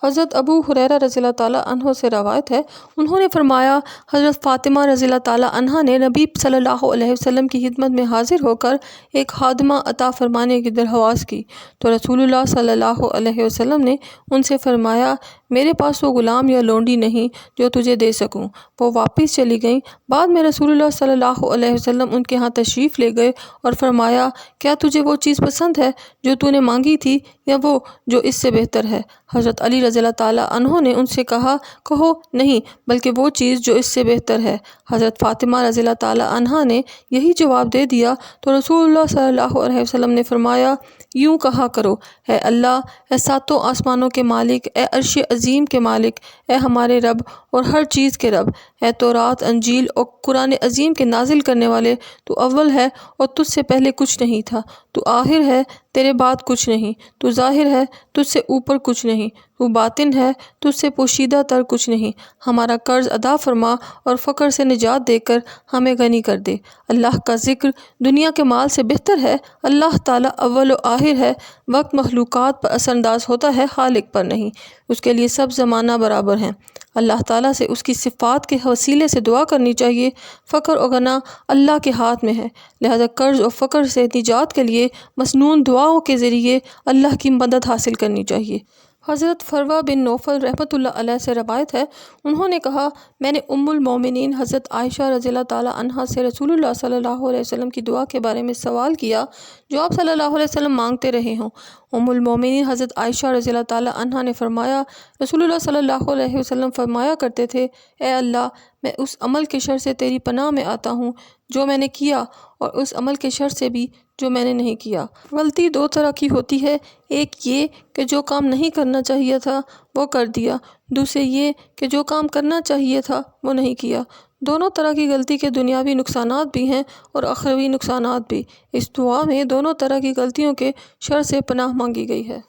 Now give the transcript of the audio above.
حضرت ابو ہریرہ رضی اللہ تعالیٰ عنہ سے روایت ہے، انہوں نے فرمایا حضرت فاطمہ رضی اللہ تعالیٰ عنہ نے نبی صلی اللہ علیہ وسلم کی خدمت میں حاضر ہو کر ایک خادمہ عطا فرمانے کی درخواست کی تو رسول اللہ صلی اللہ علیہ وسلم نے ان سے فرمایا میرے پاس وہ غلام یا لونڈی نہیں جو تجھے دے سکوں۔ وہ واپس چلی گئیں۔ بعد میں رسول اللہ صلی اللہ علیہ وسلم ان کے ہاں تشریف لے گئے اور فرمایا کیا تجھے وہ چیز پسند ہے جو تو نے مانگی تھی یا وہ جو اس سے بہتر ہے؟ حضرت علی رضی اللہ تعالیٰ عنہ نے ان سے کہا کہو نہیں بلکہ وہ چیز جو اس سے بہتر ہے۔ حضرت فاطمہ رضی اللہ تعالیٰ عنہ نے یہی جواب دے دیا تو رسول اللہ صلی اللہ علیہ وسلم نے فرمایا یوں کہا کرو اے اللہ، اے ساتوں آسمانوں کے مالک، اے عرش عظیم کے مالک، اے ہمارے رب اور ہر چیز کے رب، اے تورات، انجیل اور قرآن عظیم کے نازل کرنے والے، تو اول ہے اور تجھ سے پہلے کچھ نہیں تھا، تو آخر ہے تیرے بعد کچھ نہیں، تو ظاہر ہے تجھ سے اوپر کچھ نہیں، تو باطن ہے تجھ سے پوشیدہ تر کچھ نہیں۔ ہمارا قرض ادا فرما اور فقر سے نجات دے کر ہمیں غنی کر دے۔ اللہ کا ذکر دنیا کے مال سے بہتر ہے۔ اللہ تعالیٰ اول و آخر ہے، وقت مخلوقات پر اثر انداز ہوتا ہے، خالق پر نہیں۔ اس کے لیے سب زمانہ برابر ہیں۔ اللہ تعالیٰ سے اس کی صفات کے وسیلے سے دعا کرنی چاہیے۔ فقر و غنا اللہ کے ہاتھ میں ہے، لہذا قرض و فقر سے نجات کے لیے مسنون دعاؤں کے ذریعے اللہ کی مدد حاصل کرنی چاہیے۔ حضرت فروہ بن نوفل رحمۃ اللہ علیہ سے روایت ہے، انہوں نے کہا میں نے ام المومنین حضرت عائشہ رضی اللہ تعالیٰ عنہا سے رسول اللہ صلی اللہ علیہ وسلم کی دعا کے بارے میں سوال کیا جو آپ صلی اللہ علیہ وسلم مانگتے رہے ہوں۔ ام المومنین حضرت عائشہ رضی اللہ تعالیٰ عنہا نے فرمایا رسول اللہ صلی اللہ علیہ وسلم فرمایا کرتے تھے اے اللہ، میں اس عمل کے شر سے تیری پناہ میں آتا ہوں جو میں نے کیا اور اس عمل کے شر سے بھی جو میں نے نہیں کیا۔ غلطی دو طرح کی ہوتی ہے، ایک یہ کہ جو کام نہیں کرنا چاہیے تھا وہ کر دیا، دوسرے یہ کہ جو کام کرنا چاہیے تھا وہ نہیں کیا۔ دونوں طرح کی غلطی کے دنیاوی نقصانات بھی ہیں اور اخروی نقصانات بھی۔ اس دعا میں دونوں طرح کی غلطیوں کے شر سے پناہ مانگی گئی ہے۔